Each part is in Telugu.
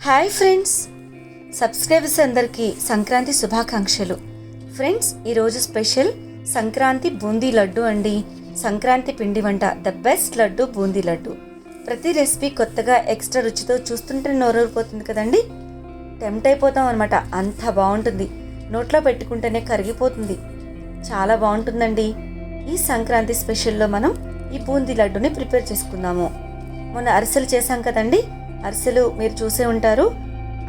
హాయ్ ఫ్రెండ్స్, సబ్స్క్రైబర్స్ అందరికీ సంక్రాంతి శుభాకాంక్షలు. ఫ్రెండ్స్, ఈరోజు స్పెషల్ సంక్రాంతి బూందీ లడ్డు అండి. సంక్రాంతి పిండి వంట ద బెస్ట్ లడ్డు బూందీ లడ్డు. ప్రతి రెసిపీ కొత్తగా ఎక్స్ట్రా రుచితో చూస్తుంటే నోరూరిపోతుంది కదండి. టెంప్ట్ అయిపోతాం అనమాట, అంత బాగుంటుంది. నోట్లో పెట్టుకుంటేనే కరిగిపోతుంది. చాలా బాగుంటుందండి. ఈ సంక్రాంతి స్పెషల్లో మనం ఈ బూందీ లడ్డుని ప్రిపేర్ చేసుకుందాము. మొన్న అరిసెలు చేసాం కదండి, అరిసెలు మీరు చూసే ఉంటారు.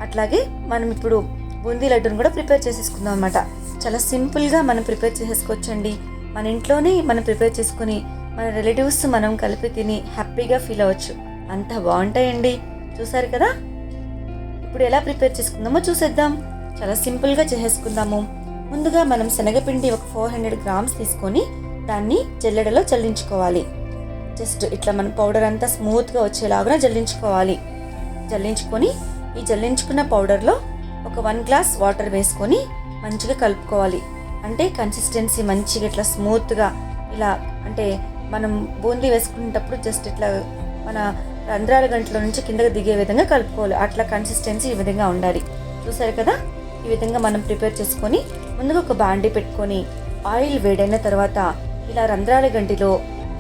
అట్లాగే మనం ఇప్పుడు బూందీ లడ్డును కూడా ప్రిపేర్ చేసేసుకుందాం అనమాట. చాలా సింపుల్గా మనం ప్రిపేర్ చేసేసుకోవచ్చండి. మన ఇంట్లోనే మనం ప్రిపేర్ చేసుకుని మన రిలేటివ్స్ మనం కలిపి తిని హ్యాపీగా ఫీల్ అవ్వచ్చు. అంత బాగుంటాయండి. చూసారు కదా. ఇప్పుడు ఎలా ప్రిపేర్ చేసుకుందామో చూసేద్దాం. చాలా సింపుల్గా చేసేసుకుందాము. ముందుగా మనం శనగపిండి ఒక 400 గ్రామ్స్ తీసుకొని దాన్ని జల్లెడలో జల్లించుకోవాలి. జస్ట్ ఇట్లా మన పౌడర్ అంతా స్మూత్గా వచ్చేలాగా జల్లించుకోవాలి. జల్లించుకొని ఈ జల్లించుకున్న పౌడర్లో ఒక 1 గ్లాస్ వాటర్ వేసుకొని మంచిగా కలుపుకోవాలి. అంటే కన్సిస్టెన్సీ మంచిగా ఇట్లా స్మూత్గా ఇలా, అంటే మనం బూందీ వేసుకునేటప్పుడు జస్ట్ ఇట్లా మన రంధ్రాల గంటలో నుంచి కిందకి దిగే విధంగా కలుపుకోవాలి. అట్లా కన్సిస్టెన్సీ ఈ విధంగా ఉండాలి. చూసారు కదా. ఈ విధంగా మనం ప్రిపేర్ చేసుకొని ముందుగా ఒక బాండీ పెట్టుకొని ఆయిల్ వేడైన తర్వాత ఇలా రంధ్రాల గంటిలో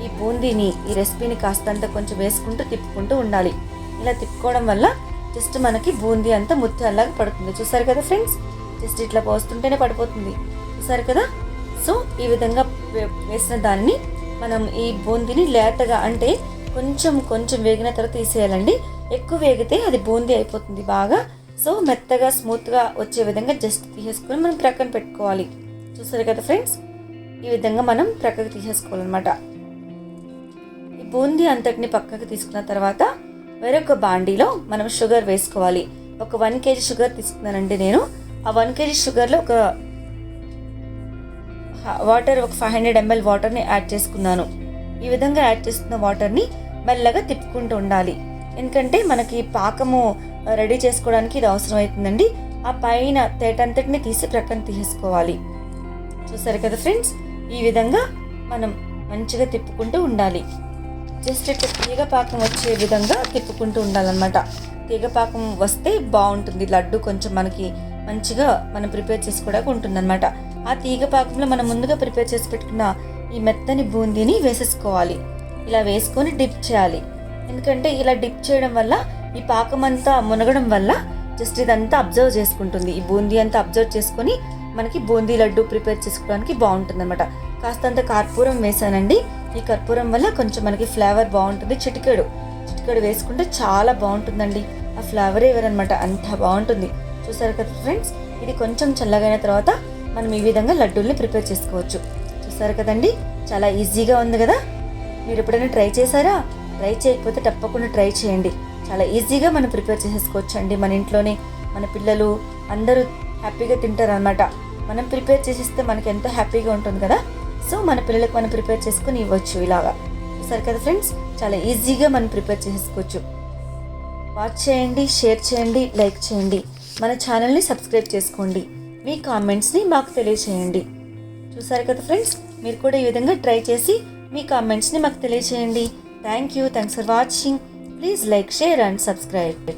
ఈ బూందీని, ఈ రెసిపీని కాస్తంత కొంచెం వేసుకుంటూ తిప్పుకుంటూ ఉండాలి. ఇలా తిప్పుకోవడం వల్ల జస్ట్ మనకి బూందీ అంతా ముత్యాల్లాగా పడుతుంది. చూసారు కదా ఫ్రెండ్స్, జస్ట్ ఇట్లా పోస్తుంటేనే పడిపోతుంది. చూసారు కదా. సో ఈ విధంగా వేసిన దాన్ని మనం ఈ బూందీని లేతగా, అంటే కొంచెం వేగిన తర్వాత తీసేయాలండి. ఎక్కువ వేగితే అది బూందీ అయిపోతుంది బాగా. సో మెత్తగా స్మూత్గా వచ్చే విధంగా జస్ట్ తీసేసుకొని మనం ప్రక్కన పెట్టుకోవాలి. చూసారు కదా ఫ్రెండ్స్, ఈ విధంగా మనం ప్రక్కకు తీసేసుకోవాలన్నమాట. ఈ బూందీ అంతటిని పక్కకు తీసుకున్న తర్వాత వేరొక బాండీలో మనం షుగర్ వేసుకోవాలి. ఒక 1 kg షుగర్ తీసుకున్నానండి నేను. ఆ 1 kg షుగర్లో ఒక వాటర్, ఒక 500 ml వాటర్ని యాడ్ చేసుకున్నాను. ఈ విధంగా యాడ్ చేసుకున్న వాటర్ని మెల్లగా తిప్పుకుంటూ ఉండాలి. ఎందుకంటే మనకి పాకము రెడీ చేసుకోవడానికి ఇది అవసరం అవుతుందండి. ఆ పైన తేటంతటిని తీసి ప్రక్కన తీసేసుకోవాలి. చూసారు కదా ఫ్రెండ్స్, ఈ విధంగా మనం మంచిగా తిప్పుకుంటూ ఉండాలి. జస్ట్ ఇట్లా తీగపాకం వచ్చే విధంగా తిప్పుకుంటూ ఉండాలన్నమాట. తీగపాకం వస్తే బాగుంటుంది లడ్డు, కొంచెం మనకి మంచిగా మనం ప్రిపేర్ చేసుకోవడానికి ఉంటుందన్నమాట. ఆ తీగపాకంలో మనం ముందుగా ప్రిపేర్ చేసి పెట్టుకున్న ఈ మెత్తని బూందీని వేసేసుకోవాలి. ఇలా వేసుకొని డిప్ చేయాలి. ఎందుకంటే ఇలా డిప్ చేయడం వల్ల ఈ పాకం అంతా మునగడం వల్ల జస్ట్ ఇదంతా అబ్జర్వ్ చేసుకుంటుంది. ఈ బూందీ అంతా అబ్జర్వ్ చేసుకొని మనకి బూందీ లడ్డు ప్రిపేర్ చేసుకోవడానికి బాగుంటుంది అనమాట. కాస్తంత కర్పూరం వేసానండి. ఈ కర్పూరం వల్ల కొంచెం మనకి ఫ్లేవర్ బాగుంటుంది. చిటికెడు వేసుకుంటే చాలా బాగుంటుందండి. ఆ ఫ్లేవరే వేరనమాట, అంత బాగుంటుంది. చూసారు కదా ఫ్రెండ్స్, ఇది కొంచెం చల్లగైన తర్వాత మనం ఈ విధంగా లడ్డూల్ని ప్రిపేర్ చేసుకోవచ్చు. చూసారు కదండి, చాలా ఈజీగా ఉంది కదా. మీరు ఎప్పుడైనా ట్రై చేశారా? ట్రై చేయకపోతే తప్పకుండా ట్రై చేయండి. చాలా ఈజీగా మనం ప్రిపేర్ చేసేసుకోవచ్చు అండి. మన ఇంట్లోనే మన పిల్లలు అందరూ హ్యాపీగా తింటారు అనమాట. మనం ప్రిపేర్ చేసిస్తే మనకి ఎంతో హ్యాపీగా ఉంటుంది కదా. సో మన పిల్లలకు మనం ప్రిపేర్ చేసుకుని ఇవ్వచ్చు ఇలాగా. చూసారు కదా ఫ్రెండ్స్, చాలా ఈజీగా మనం ప్రిపేర్ చేసుకోవచ్చు. వాచ్ చేయండి, షేర్ చేయండి, లైక్ చేయండి. మన ఛానల్ని సబ్స్క్రైబ్ చేసుకోండి. మీ కామెంట్స్ని మాకు తెలియచేయండి. చూసారు కదా ఫ్రెండ్స్, మీరు కూడా ఈ విధంగా ట్రై చేసి మీ కామెంట్స్ని మాకు తెలియచేయండి. Thanks for watching. Please like, share and subscribe.